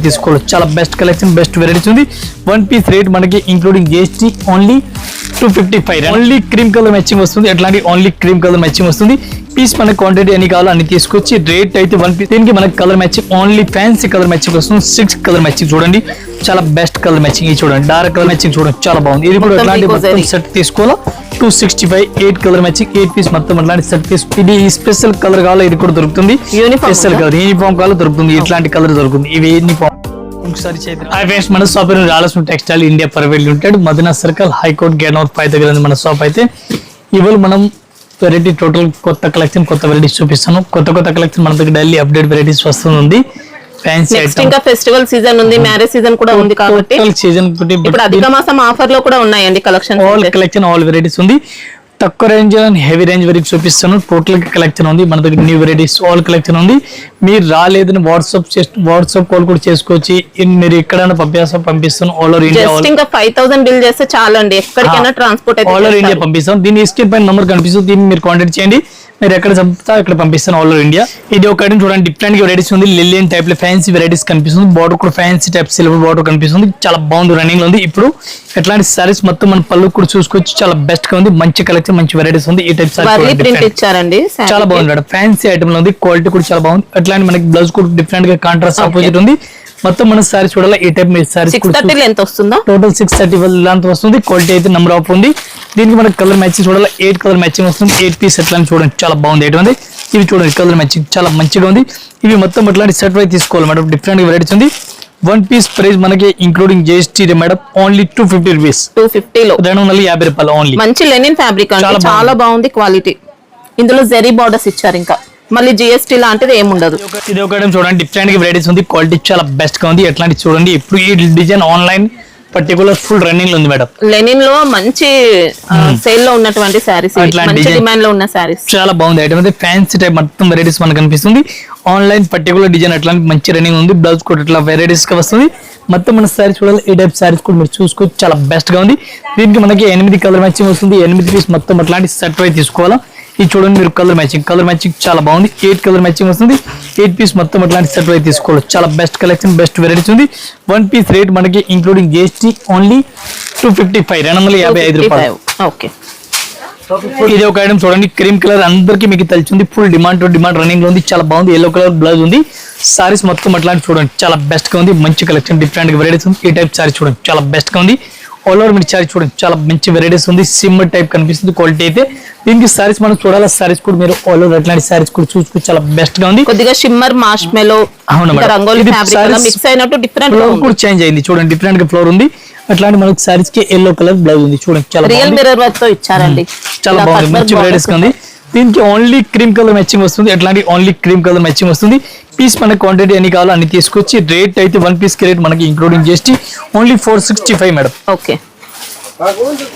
తీసుకోవాలి. చాలా best collection, best varieties ఉంది. వన్ పీస్ రేట్ మనకి including GST only 255. Only cream colour matching వస్తుంది. ఎట్లాంటి ఓన్లీ క్రీమ్ కలర్ మ్యాచింగ్ వస్తుంది. పీస్ మన క్వాంటిటీ ఎన్ని కావాలో అన్ని తీసుకొచ్చి రేట్ అయితే వన్ పీస్. దీనికి మనకి colour matching only fancy colour matching వస్తుంది. 6 కలర్ మ్యాచింగ్ చూడండి, చాలా బెస్ట్ కలర్ మ్యాచింగ్. ఇది చూడండి, డార్క్ కలర్ మ్యాచింగ్ చూడండి, చాలా బాగుంది. ఇది కూడా ఎట్లాంటి సెట్ తీసుకోవాలా 265. 8 కలర్ మ్యాచింగ్, 8 పీస్ మొత్తం అట్లాంటి సెట్ తీసుకో. ఇది స్పెషల్ కలర్ కావాలో ఇది కూడా దొరుకుతుంది. స్పెషల్ కలర్ యూనిఫామ్ కావాలో దొరుకుతుంది. ఇట్లాంటి కలర్ దొరుకుతుంది. ఇవి యూనిఫామ్ మన షాప్ రాలసిన textile India private limited, Madina circle, high court gate number 5 దగ్గర ఉంది మన షాప్. అయితే ఇవాళ మనం వెరైటీ టోటల్ కొత్త కలెక్షన్, కొత్త వెరైటీస్ చూపిస్తాను. కొత్త కలెక్షన్ మన దగ్గర డైలీ అప్డేట్ వెరైటీస్ వస్తుంది. ఫ్యాన్సీ ఐటమ్, ఇంకా ఫెస్టివల్ సీజన్ ఉంది, మ్యారేజ్ సీజన్ కూడా ఉంది కాబట్టి సీజన్ ఇప్పుడు అధిక మాసం ఆఫర్ లో కూడా ఉన్నాయండి కలెక్షన్. ఆల్ వెరైటీస్ ఉంది. తక్కువ రేంజ్ అండ్ హెవీ రేంజ్ వరకు చూపిస్తాను. టోటల్ కలెక్షన్ ఉంది మన దగ్గర. న్యూ వెరైటీస్ ఆల్ కలెక్షన్ ఉంది. మీరు రాలేదని వాట్సాప్ కాల్ కూడా చేసుకోవచ్చు. మీరు ఎక్కడైనా పంపిస్తాను. All over India. ఇంకా 5000 బిల్ చేస్తే చాలండి, ఎక్కడికైనా ట్రాన్స్పోర్ట్ అయితే ఆల్ ఓవర్ ఇండియా పంపిస్తాం. దీని స్క్రీన్ పైన నంబర్ కనిపిస్తుంది. దీన్ని మీరు కాంటాక్ట్ చేయండి. మీరు ఎక్కడ చెప్తా ఇక్కడ పంపిస్తాను ఆల్ ఓవర్ ఇండియా. ఇది ఒక ఐటమ్ చూడండి, డిఫరెంట్ వెరైటీస్ ఉంది. లిలియన్ టైప్ లో ఫ్యాన్సీ వెరైటీస్ కనిపిస్తుంది. బార్డర్ కూడా ఫ్యాన్సీ టైప్ సిల్వర్ బార్డర్ కనిపిస్తుంది. చాలా బాగుంది, రన్నింగ్ లో ఉంది. ఇప్పుడు ఎట్లాంటి సారీస్ మొత్తం మన పళ్ళు కూడా చూసుకోవచ్చు. చాలా బెస్ట్ గా ఉంది. మంచి కలెక్షన్, మంచి వెరైటీస్ ఉంది. ఈ టైప్ సారీ చాలా బాగుంది మేడం. ఫ్యాన్సీ ఐటమ్ లో ఉంది. క్వాలిటీ కూడా చాలా బాగుంది. అట్లాంటి మనకి బ్లౌజ్ కూడా డిఫరెంట్ గా కాంట్రాస్ట్ ఆపోజిట్ ఉంది. మొత్తం మన సారీ చూడాలి. ఈ టైప్ మీరు సారీ టోటల్ 630 లెంత్ వస్తుంది. క్వాలిటీ అయితే నెంబర్ ఆఫ్ ఉంది. దీనికి మనకి కలర్ మ్యాచింగ్ చూడాలి. 8 కలర్ మ్యాచింగ్ వస్తుంది. 8 పీస్ ఎట్లా చూడండి, చాలా బాగుంది. ఎటువంటి ఇవి చూడండి, కలర్ మ్యాచింగ్ చాలా మంచిగా ఉంది. ఇవి మొత్తం అట్లాంటి సెట్ వైజ్ తీసుకోవాలి మేడం. డిఫరెంట్ వెరైటీస్ ఉంది. వన్ పీస్ ప్రైస్ మనకి including GST madam only 250 rupees. 250 లో 250 రూపాయలు ఓన్లీ. మంచి లెనిన్ ఫ్యాబ్రిక్ అండి, చాలా బాగుంది క్వాలిటీ. ఇందులో జెరీ బార్డర్స్ ఇచ్చారు. ఇంకా మళ్ళీ జిఎస్టీ లాంటిది ఏముండదు. ఇది ఒక చూడండి, డిఫరెంట్ వెరైటీస్ ఉంది. క్వాలిటీ చాలా బెస్ట్ గా ఉంది. ఎట్లాంటి చూడండి, ఇప్పుడు ఈ design online particular full running లో ఉంది మేడం. లెనిన్ లో మంచి సేల్ లో ఉన్నటువంటి సారీస్, మంచి డిమాండ్ లో ఉన్న సారీస్, చాలా బాగుంది. ఐటమ్ అయితే ఫ్యాన్సీ టైప్ మొత్తం వెరైటీస్ మనకు కనిపిస్తుంది. ఆన్లైన్ పర్టికులర్ డిజైన్ అట్లాంటి మంచి రన్నింగ్ ఉంది. బ్లౌజ్ కూడా ఇట్లా వెరైటీస్ గా వస్తుంది. మొత్తం మన సారీ చూడాలి. ఈ టైప్ సారీస్ కూడా మీరు చూసుకోవచ్చు, చాలా బెస్ట్ గా ఉంది. దీనికి మనకి 8 కలర్ మ్యాచింగ్ వస్తుంది. 8 పీస్ మొత్తం అట్లాంటి సెట్ వైజ్ తీసుకోవాలా. ఇది చూడండి మీరు, కలర్ మ్యాచింగ్ చాలా బాగుంది. 8 కలర్ మ్యాచింగ్ వస్తుంది. 8 పీస్ మొత్తం అట్లాంటి సెట్ వైజ్ తీసుకోవాలి. చాలా బెస్ట్ కలెక్షన్, బెస్ట్ వెరైటీస్ ఉంది. వన్ పీస్ రేట్ మనకి ఇంక్లూడింగ్ జిఎస్టీ ఓన్లీ 255 255 రూపాయలు. ఓకే. ఇది ఒక ఐటమ్ చూడండి, క్రీమ్ కలర్ అందరికి మీకు తెలిసింది. ఫుల్ డిమాండ్ రన్నింగ్ లో ఉంది. చాలా బాగుంది. ఎల్లో కలర్ బ్లౌజ్ ఉంది. సారీస్ మొత్తం అట్లాంటి చూడండి, చాలా బెస్ట్ గా ఉంది. మంచి కలెక్షన్, డిఫరెంట్ వెరైటీస్ ఉంది. ఈ టైప్ సారీ చూడండి, చాలా బెస్ట్ గా ఉంది. ఆల్ ఓవర్ మీరు సారీ చూడండి, చాలా మంచి వెరైటీస్ ఉంది. సిమ్మర్ టైప్ కనిపిస్తుంది క్వాలిటీ అయితే. దీనికి సారీస్ మనం చూడాలి. సారీస్ కూడా మీరు ఆల్ ఓవర్ అట్లాంటి సారీస్ కూడా చూసుకోవచ్చు, చాలా బెస్ట్ గా ఉంది. కొద్దిగా shimmer marshmallow rangoli fabric mix అయినట్టు డిఫరెంట్ ఫ్లోర్ కూడా చేంజ్ అయింది. చూడండి, డిఫరెంట్ గా ఫ్లోర్ ఉంది. అట్లాంటి మనకి సారీస్ కి ఎల్లో కలర్ బ్లౌజ్ ఉంది. చూడండి, చాలా రియల్ మిర్రర్ వర్క్ తో ఇచ్చారండి. చాలా బాగుంది, మంచి వెరైటీస్ ఉంది. దీనికి ఓన్లీ క్రీమ్ కలర్ మ్యాచింగ్ వస్తుంది. అట్లాంటి ఓన్లీ క్రీమ్ కలర్ మ్యాచింగ్ వస్తుంది. పీస్ మన క్వాంటిటీ ఎన్ని కావాలో అన్ని తీసుకొచ్చి రేట్ అయితే వన్ పీస్ కి రేట్ మనకి including GST only 465 madam. Okay.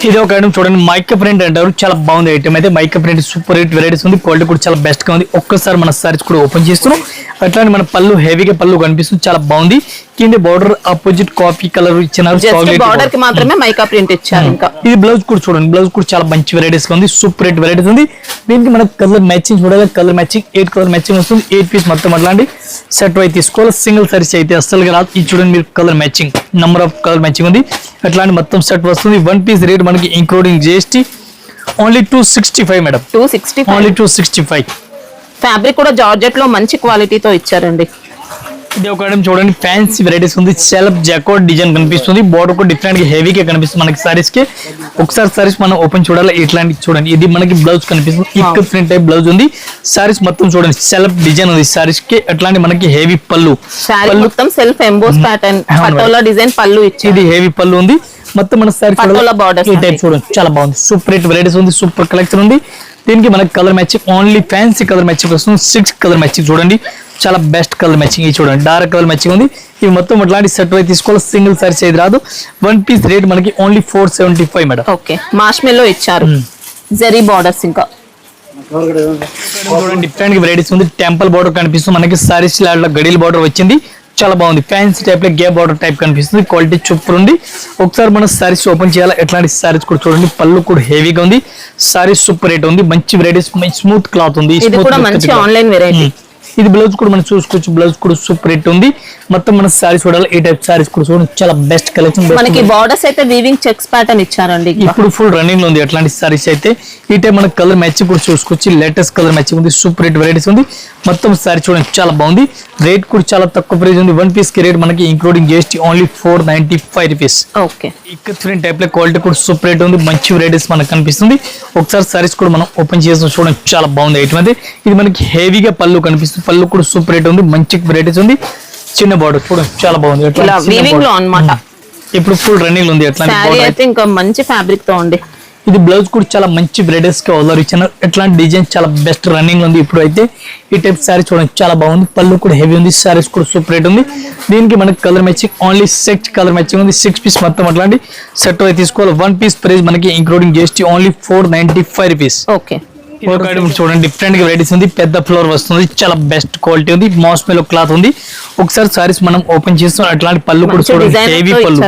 ఇది ఒక ఐటమ్ చూడండి, మైకా ప్రింట్ అంటారు. చాలా బాగుంది ఐటమ్ అయితే. Mica print super rate varieties ఉంది. క్వాలిటీ కూడా చాలా బెస్ట్ గా ఉంది. ఒక్కసారి మన సారీస్ కూడా ఓపెన్ చేస్తున్నాం. అట్లాంటి మన పళ్ళు హెవీగా పళ్ళు కనిపిస్తుంది, చాలా బాగుంది. కింద బార్డర్ ఆపోజిట్ కాఫీ కలర్ ఇచ్చినారు. బార్డర్ కి మాత్రమే మైకా ప్రింట్ ఇచ్చారు. ఇంకా ఇది బ్లౌజ్ కూడా చూడండి, బ్లౌజ్ కూడా చాలా మంచి వెరైటీస్ ఉంది. సూపర్ రేట్ వెరైటీస్ ఉంది. దీనికి మనకు కలర్ మ్యాచింగ్ చూడాలి. కలర్ మ్యాచింగ్ 8 కలర్ మ్యాచింగ్ వస్తుంది. 8 పీస్ మొత్తం అట్లాంటి సెట్ వైజ్ తీసుకోవాలి. సింగిల్ సారీస్ అయితే అస్సలుగా రాదు. ఇది చూడండి మీరు, colour matching number of colour matching ఉంది. అట్లాంటి మొత్తం సెట్ వస్తుంది. వన్ పీస్ రేట్ మనకి including GST only 265 madam. 265 only 265. Fabric కూడా జార్జెట్ లో మంచి క్వాలిటీతో ఇచ్చారండి. ఇది ఒక ఐటమ్ చూడండి, ఫ్యాన్సీ వెరైటీస్ ఉంది. సెల్ఫ్ జాకోట్ డిజైన్ కనిపిస్తుంది. బార్డర్ కూడా డిఫరెంట్ గా హెవీగా కనిపిస్తుంది మనకి సారీస్ కి. ఒకసారి సారీస్ మనం ఓపెన్ చూడాలి. ఇట్లాంటి చూడండి, ఇది మనకి బ్లౌజ్ కనిపిస్తుంది. ఇక్ ప్రింట్ టైప్ బ్లౌజ్ ఉంది. సారీస్ మొత్తం చూడండి, సెల్ఫ్ డిజైన్ ఉంది సారీస్ కి. అట్లాంటి మనకి హెవీ పళ్ళు మొత్తం self emboss pattern patola design పళ్ళు ఇచ్చి, ఇది హెవీ పళ్ళు ఉంది. మొత్తం మన సారీ ఈ టైప్ చూడండి, చాలా బాగుంది. సూపర్ రేట్ వెరైటీస్ ఉంది. సూపర్ కలెక్షన్ ఉంది. దీనికి మనకి colour matching only fancy colour matching వస్తుంది. 6 కలర్ మ్యాచింగ్ చూడండి, చాలా బెస్ట్ కలర్ మ్యాచింగ్. ఇది చూడండి, డార్క్ కలర్ మ్యాచింగ్ ఉంది. ఇవి మొత్తం అట్లాంటి సెట్ వైజ్ తీసుకోవాలి. సింగిల్ సారీస్ అయితే రాదు. వన్ పీస్ రేట్ మనకి ఓన్లీ 475 మేడం. ఓకే. మార్ష్మెల్లో ఇచ్చారు, జెరీ బార్డర్స్. ఇంకా డిఫరెంట్ వెరైటీస్ ఉంది. టెంపుల్ బార్డర్ కనిపిస్తుంది మనకి. సారీస్ లాంటి గడిల్ బార్డర్ వచ్చింది, చాలా బాగుంది. ఫ్యాన్సీ టైప్ లో గే బార్డర్ టైప్ కనిపిస్తుంది. క్వాలిటీ సూపర్ ఉంది. ఒకసారి మనం సారీస్ ఓపెన్ చేయాలి. ఎట్లాంటి సారీస్ కూడా చూడండి, పళ్ళు కూడా హెవీగా ఉంది. సారీస్ సూపర్ రేట్ ఉంది. మంచి వెరైటీస్, స్మూత్ క్లాత్ ఉంది. Online variety. ఇది బ్లౌజ్ కూడా మనం చూసుకోవచ్చు. బ్లౌజ్ కూడా సూపర్ రేట్ ఉంది. మొత్తం మన సారీస్ చూడాలి. ఈ టైప్ సారీస్ కూడా చూడండి, చాలా బెస్ట్ కలెక్షన్. మనకి బార్డర్స్ అయితే వీవింగ్ చెక్స్ ప్యాటర్న్ ఇచ్చారండి. ఇప్పుడు ఫుల్ రన్నింగ్ లో ఉంది అట్లాంటి సారీస్ అయితే. ఈ టైప్ మనకి కలర్ మ్యాచింగ్ కూడా చూసుకోవచ్చు. లేటెస్ట్ కలర్ మ్యాచింగ్ ఉంది, సూపర్ రేట్ వెరైటీస్ ఉంది. మొత్తం సారీ చూడండి, చాలా బాగుంది. రేట్ కూడా చాలా తక్కువ ప్రైస్ ఉంది. 1 పీస్ కి రేట్ మనకి including GST only 495 rupees. Okay, ఇక్కడ చూడండి టైప్ లో క్వాలిటీ కూడా సూపర్ రేట్ ఉంది. మంచి వెరైటీస్ మనకు కనిపిస్తుంది. ఒకసారి సారీస్ కూడా మనం ఓపెన్ చేసి చూడండి, చాలా బాగుంది ఐటమ్ అయితే. ఇది మనకి హెవీగా పళ్ళు కనిపిస్తుంది. పళ్ళు కూడా సూపర్ రేట్ ఉంది, మంచి వెరైటీస్ ఉంది. చిన్న బార్డర్ చూడండి, చాలా బాగుంది. ఇప్పుడు ఫుల్ రన్నింగ్ ఉంది అట్లాంటి. ఇంకా మంచి ఫ్యాబ్రిక్ తో ఉంది. ఇది బ్లౌజ్ కూడా చాలా మంచి వెరైటీస్ గా ఆర్డర్ ఇచ్చాను. ఎట్లాంటి డిజైన్ చాలా బెస్ట్ రన్నింగ్ ఉంది ఇప్పుడు అయితే. ఈ టైప్ సారీ చూడండి, చాలా బాగుంది. పళ్ళు కూడా హెవీ ఉంది. సారీస్ కూడా సూపర్ రేట్ ఉంది. దీనికి మనకి colour matching only 6 colour matching ఉంది. 6 పీస్ మొత్తం అట్లాంటి సెట్ అయితే తీసుకోవాలి. 1 పీస్ ప్రైస్ మనకి including GST only 495 rupees. Okay, చూడండి డిఫరెంట్ గా వెరైటీస్ ఉంది. పెద్ద ఫ్లోర్ వస్తుంది, చాలా బెస్ట్ క్వాలిటీ ఉంది. మాస్మెలో క్లాత్ ఉంది. ఒకసారి సారీస్ మనం ఓపెన్ చేస్తాం. అట్లాంటి పళ్ళు కూడా చూడండి, హెవీ పళ్ళు,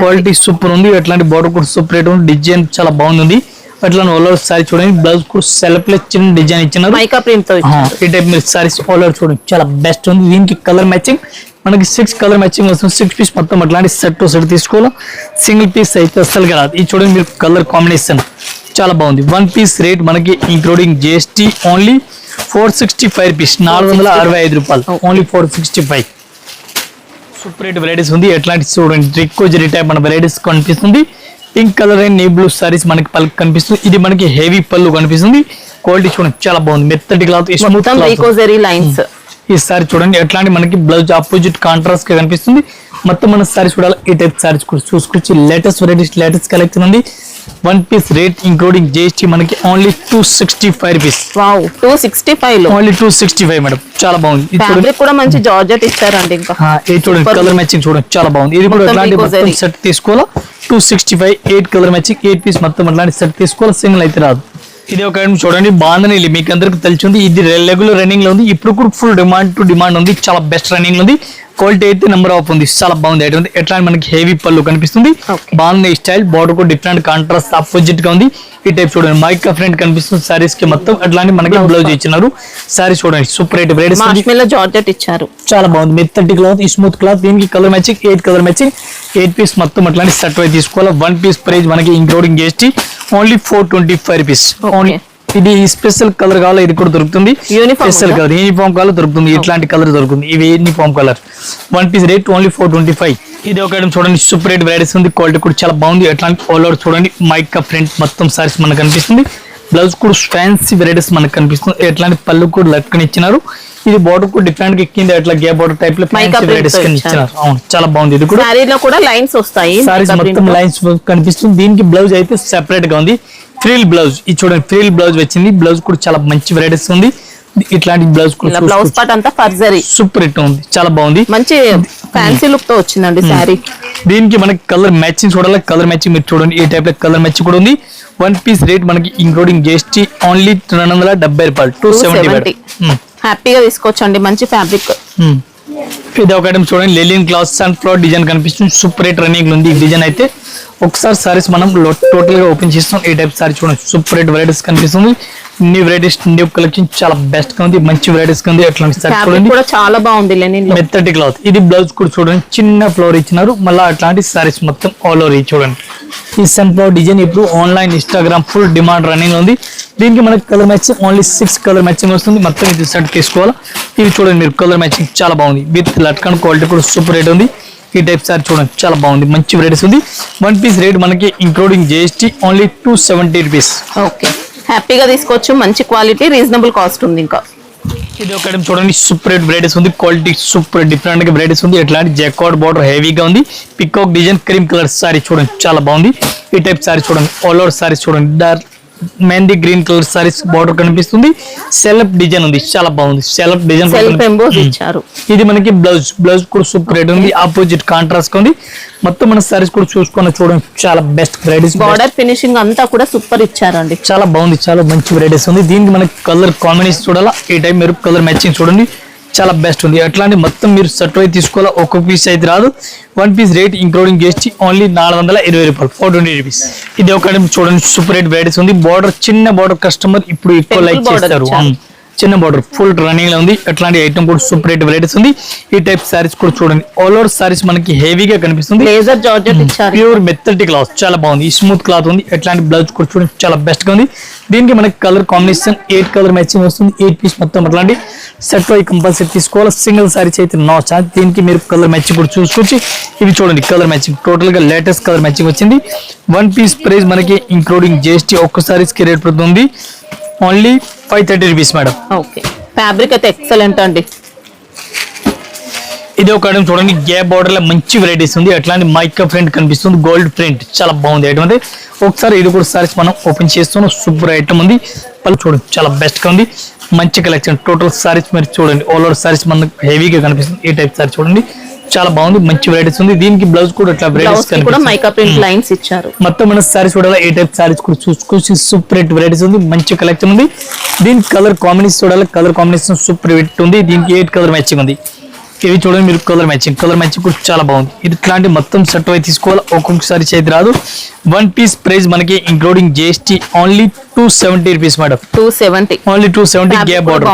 క్వాలిటీ సూపర్ ఉంది. అట్లాంటి బార్డర్ కూడా సూపర్ రేట్ ఉంది. డిజైన్ చాలా బాగుంది. అట్లా ఆల్ ఓవర్ సారీ చూడండి. బ్లౌజ్ కూడా సెల్ఫ్ చిన్న డిజైన్ ఇచ్చినారు. మైకా ప్రింట్ తో ఈ టైప్ మీరు సారీస్ ఆల్ ఓవర్ చూడండి, చాలా బెస్ట్ ఉంది. దీనికి కలర్ మ్యాచింగ్ మనకి 6 కలర్ మ్యాచింగ్ వస్తుంది. 6 పీస్ మొత్తం అట్లాంటి సెట్ తీసుకోవాలి. సింగిల్ పీస్ అయితే అస్సలు రాదు. ఇది చూడండి మీరు కలర్ కాంబినేషన్ చాలా బాగుంది. 1 పీస్ రేట్ మనకి ఇంక్లూడింగ్ GST ఓన్లీ 465 రూపీస్. 465 రూపాయలు ఓన్లీ 465. సూపర్ రేట్ వెరైటీస్ ఉంది. ఎట్లాంటి చూడండి రిక్కో జరీ టైప్ మన వెరైటీస్ కనిపిస్తుంది. పింక్ కలర్ అండ్ నీ బ్లూ సారీస్ మనకి పల్క్ కనిపిస్తుంది. ఇది మనకి హెవీ పళ్ళు కనిపిస్తుంది. క్వాలిటీ చూడండి, చాలా బాగుంది. మెత్తటి క్లాత్, లైన్స్. ఈ సారీ చూడండి, ఎట్లాంటి మనకి బ్లౌజ్ ఆపోజిట్ కాంట్రాస్ట్ గా కనిపిస్తుంది. మొత్తం మన సారీస్ చూడాలి. ఈ టైప్ సారీస్ కూడా చూసుకోవచ్చు. లేటెస్ట్ వెరైటీస్, లేటెస్ట్ కలెక్షన్ ఉంది. 1 పీస్ రేట్ ఇంక్లూడింగ్ GST మనకి ఓన్లీ 265 రూపీస్. వావ్, 265 లో ఓన్లీ 265 మేడం, చాలా బాగుంది. ఫ్యాబ్రిక్ కూడా మంచి జార్జెట్ ఇస్తారండి. ఇంకా ఇది చూడండి కలర్ మ్యాచింగ్ చూడండి, చాలా బాగుంది. ఇది కూడా అట్లాంటి మొత్తం సెట్ తీసుకోవాలా. 265 8 కలర్ మ్యాచింగ్ 8 పీస్ మొత్తం అట్లాంటి సెట్ తీసుకోవాలి. సింగిల్ అయితే రాదు. ఇది ఒక ఐటమ్ చూడండి, బాగుందని మీకు అందరికి తెలిసింది. ఇది రెగ్యులర్ రన్నింగ్ లో ఉంది. ఇప్పుడు కూడా ఫుల్ డిమాండ్ ఉంది. చాలా బెస్ట్ రన్నింగ్ లో ఉంది. క్వాలిటీ అయితే నెంబర్ ఆఫ్ ఉంది. చాలా బాగుంది ఐటమ్. ఎట్లా మనకి హెవీ పళ్ళు కనిపిస్తుంది. బాగుంది స్టైల్. బార్డర్ కూడా డిఫరెంట్ కాంట్రాస్ట్ ఆపోజిట్ గా ఉంది. ఈ టైప్ చూడండి మైకా ఫ్రంట్ కనిపిస్తుంది సారీస్ కి మొత్తం. అట్లాంటి మనకి బ్లౌజ్ ఇచ్చినారు. సారీ చూడండి సూపర్ రేట్ జార్జెట్ ఇచ్చారు. చాలా బాగుంది. మెత్తటి క్లాత్, స్మూత్ క్లాత్. దీనికి colour matching 8 colour matching 8 piece మొత్తం అట్లాంటి సెట్ అయితే తీసుకోవాలి. 1 పీస్ ప్రైస్ మనకి ఇంక్లూడింగ్ GST ఓన్లీ 425 రూపీస్. ఇది స్పెషల్ కలర్ కావాలో ఇది కూడా దొరుకుతుంది. స్పెషల్ కలర్ యూనిఫామ్ కలర్ దొరుకుతుంది. ఇట్లాంటి కలర్ దొరుకుతుంది. ఇవి uniform colour. 1 piece rate only 425. ఇది ఒక ఐటమ్ చూడండి, సూపర్ రేట్ వెరైటీస్ ఉంది. క్వాలిటీ కూడా చాలా బాగుంది. ఎట్లాంటి ఆల్ ఓవర్ చూడండి మైకా ఫ్రంట్ మొత్తం సారీస్ మనకు కనిపిస్తుంది. బ్లౌజ్ కూడా ఫ్యాన్సీ వెరైటీస్ మనకు కనిపిస్తుంది. ఎట్లాంటి పళ్ళు కూడా లక్కని ఇచ్చినారు. ఇది బార్డర్ కూడా డిఫరెంట్ గా కింద ఎట్లా గే బార్డర్ టైప్ లో ఫ్యాన్సీ వెరైటీస్ ఇచ్చినారు. అవును, చాలా బాగుంది. ఇది కూడా లైన్స్ వస్తాయి. సారీస్ మొత్తం లైన్స్ కనిపిస్తుంది. దీనికి బ్లౌజ్ అయితే సెపరేట్ గా ఉంది. Frill blouse. ఇది చూడండి ఫ్రిల్ బ్లౌజ్ వచ్చింది. బ్లౌజ్ కూడా చాలా మంచి వెరైటీస్ ఉంది. ఇట్లాంటి బ్లౌజ్ కూడా బ్లౌజ్ పార్ట్ అంతా ఫర్జరీ సూపర్ హిట్ ఉంది. చాలా బాగుంది. మంచి ఫ్యాన్సీ లుక్ తో వచ్చిందండి సారీ. దీనికి మనకి కలర్ మ్యాచింగ్ చూడాలి. కలర్ మ్యాచింగ్ మీరు చూడండి, ఈ టైప్ లో కలర్ మ్యాచింగ్ కూడా ఉంది. 1 పీస్ రేట్ మనకి ఇంక్లూడింగ్ GST ఓన్లీ 270 రూపాయలు. 270. హ్యాపీగా తీసుకోవచ్చండి. మంచి ఫ్యాబ్రిక్. ఇది ఒక ఐటమ్ చూడండి, లెలిన్ క్లాత్ సన్ఫ్లవర్ డిజైన్ కనిపిస్తుంది. సూపర్ రేట్ రన్నింగ్ ఉంది ఈ డిజైన్ అయితే. ఒకసారి సారీస్ మనం టోటల్ గా ఓపెన్ చేస్తాం. ఈ టైప్ సారీ చూడండి, సూపర్ రేట్ వెరైటీస్ కనిపిస్తుంది. న్యూ వెరైటీస్, న్యూ కలెక్షన్ చాలా బెస్ట్ గా ఉంది. మంచి వెరైటీస్ ఉంది. అట్లాంటి సారీ చూడండి, చాలా బాగుంది. మెత్తటి క్లాత్. ఇది బ్లౌజ్ కూడా చూడండి, చిన్న ఫ్లవర్ ఇచ్చినారు. మళ్ళీ అట్లాంటి సారీస్ మొత్తం ఆల్ ఓవర్ చూడండి. ఈ సన్ఫ్లవర్ డిజైన్ ఇప్పుడు online Instagram full demand running ఉంది. దీనికి మనకి colour matching only 6 colour matching వస్తుంది. మొత్తం ఇది సెట్ తీసుకోవాలా. ఇది చూడండి మీరు కలర్ మ్యాచింగ్ చాలా బాగుంది. విత్ లట్కన్ క్వాలిటీ కూడా సూపర్ రేట్ ఉంది. ఈ టైప్ సారీ చూడండి, చాలా బాగుంది. మంచి వెరైటీస్ ఉంది. 1 పీస్ రేట్ మనకి including GST only 270 rupees. Okay, హ్యాపీగా తీసుకోవచ్చు. మంచి క్వాలిటీ, రీజనబుల్ కాస్ట్ ఉంది. ఇంకా ఇది ఒక ఐటమ్ చూడండి, సూపర్ రేట్ వెరైటీస్ ఉంది. క్వాలిటీ సూపర్ డిఫరెంట్ గా వెరైటీస్ ఉంది. ఎట్లాంటి జెకార్డ్ బార్డర్ హెవీగా ఉంది. Peacock design cream colour sorry చూడండి, చాలా బాగుంది. ఈ టైప్ సారీ చూడండి, ఆల్ ఓవర్ సారీస్ చూడండి. Dark mehndi green colour saris border కనిపిస్తుంది. సెల్ఫ్ డిజైన్ ఉంది, చాలా బాగుంది. సెల్ఫ్ డిజైన్ ఇచ్చారు. ఇది మనకి బ్లౌజ్ కూడా సూపర్ రేట్ ఉంది. ఆపోజిట్ కాంట్రాస్ట్ ఉంది. మొత్తం మన సారీస్ కూడా చూసుకొని చూడండి, చాలా బెస్ట్ వెరైటీస్. బార్డర్ ఫినిషింగ్ అంతా కూడా సూపర్ ఇచ్చారండి. చాలా బాగుంది, చాలా మంచి వెరైటీస్ ఉంది. దీనికి మనకి కలర్ కాంబినేషన్ చూడాలా. ఈ టైం మీరు కలర్ మ్యాచింగ్ చూడండి, చాలా బెస్ట్ ఉంది. అట్లాంటి మొత్తం మీరు సెట్ అయితే తీసుకోవాలా. ఒక్కొక్క పీస్ అయితే రాదు. 1 piece rate including GST only 420 రూపాయలు. 420 రూపీస్. ఇది ఒక చూడండి, సూపర్ రేట్ వెరైటీస్ ఉంది. బార్డర్ చిన్న బార్డర్ కస్టమర్ ఇప్పుడు ఎక్కువ లైక్ చేస్తారు. చిన్న బార్డర్ ఫుల్ రన్నింగ్ లో ఉంది. అట్లాంటి ఐటమ్ కూడా సూపర్ రేట్ వెరైటీస్ ఉంది. ఈ టైప్ సారీస్ కూడా చూడండి, ఆల్ ఓవర్ సారీస్ మనకి హెవీగా కనిపిస్తుంది. లేజర్ జార్జెట్ ఇచ్చారు, ప్యూర్ మెత్తటి క్లాత్ చాలా బాగుంది. ఈ స్మూత్ క్లాత్ ఉంది. ఎట్లాంటి బ్లౌజ్ కూడా చూడండి చాలా బెస్ట్ గా ఉంది. దీనికి మనకి కలర్ కాంబినేషన్ 8 కలర్ మ్యాచింగ్ వస్తుంది. 8 పీస్ మొత్తం అట్లాంటి సెట్ అయి కంపల్సరీ తీసుకోవాలి. సింగిల్ సారీస్ అయితే నో ఛాన్స్. దీనికి మీరు కలర్ మ్యాచింగ్ కూడా చూసుకోవచ్చు. ఇవి చూడండి కలర్ మ్యాచింగ్ టోటల్ గా లేటెస్ట్ కలర్ మ్యాచింగ్ వచ్చింది. 1 పీస్ ప్రైస్ మనకి ఇంక్లూడింగ్ జిఎస్టీ ఒక్క సారీస్ కి రేట్ పడుతుంది only 530 rupees madam. Okay, fabric అయితే ఎక్సలెంట్ అండి. ఇది ఒక ఐటమ్ చూడండి, గ్యాప్ బార్డర్ లో మంచి వెరైటీస్ ఉంది. అట్లాంటి మైకా ప్రింట్ కనిపిస్తుంది, గోల్డ్ ప్రింట్ చాలా బాగుంది ఐటమ్ అయితే. ఒకసారి ఇది కూడా సారీస్ మనం ఓపెన్ చేస్తున్నాం. సూపర్ ఐటమ్ ఉంది. పళ్ళు చూడండి చాలా బెస్ట్ గా ఉంది. మంచి కలెక్షన్ టోటల్ సారీస్ మీరు చూడండి, ఆల్ ఓవర్ సారీస్ మనకు హెవీగా కనిపిస్తుంది. ఈ టైప్ సారీ చూడండి చాలా బాగుంది, మంచి వెరైటీస్ ఉంది. దీనికి బ్లౌజ్ కూడా ఇట్లా వెరైటీస్ కనిపిస్తుంది. మైకా ప్రింట్ లైన్స్ ఇచ్చారు. మొత్తం మన సారీస్ చూడాలి, ఏ టైప్ సారీస్ కూడా చూసుకోవచ్చు. సూపర్ రేట్ వెరైటీస్ ఉంది, మంచి కలెక్షన్ ఉంది. దీనికి కలర్ కాంబినేషన్ చూడాలి, కలర్ కాంబినేషన్ సూపర్ రేట్ ఉంది. దీనికి 8 కలర్ మ్యాచింగ్ ఉంది. ఇవి చూడండి మీరు కలర్ మ్యాచింగ్ కూడా చాలా బాగుంది. ఇది ఇట్లాంటి మొత్తం సెట్ అయి తీసుకోవాలి, ఒక్కొక్కసారి చేతి రాదు. 1 పీస్ ప్రైస్ మనకి including GST only 270 rupees madam. 270 only 270 gap border.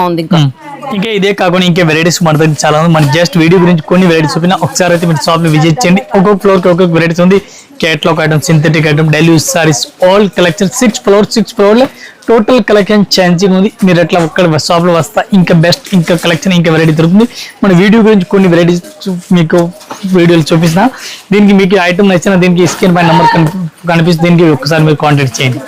ఇంకా ఇదే కాకుండా ఇంకా వెరైటీస్ మన దగ్గర చాలా ఉంది. మన జస్ట్ వీడియో గురించి కొన్ని వెరైటీస్ చూపిన. ఒకసారి అయితే మీరు షాప్ లో విజిట్ చేయండి. ఒక్కొక్క ఫ్లోర్ కి ఒక్కొక్క వెరైటీస్ ఉంది. Catalogue item, synthetic item, daily use saris, all collection 6 floor లో టోటల్ కలెక్షన్ ఛాన్సింగ్ ఉంది. మీరు ఎట్లా ఒక్కడ షాప్ లో వస్తా ఇంకా బెస్ట్ ఇంకా కలెక్షన్ ఇంకా వెరైటీ దొరుకుతుంది. మన వీడియో గురించి కొన్ని వెరైటీస్ మీకు వీడియోలు చూపిస్తున్నా. దీనికి మీకు ఐటమ్ నచ్చిన దీనికి స్క్రీన్ పైన నెంబర్ కనిపిస్తుంది. దీనికి ఒకసారి మీరు కాంటాక్ట్ చేయండి.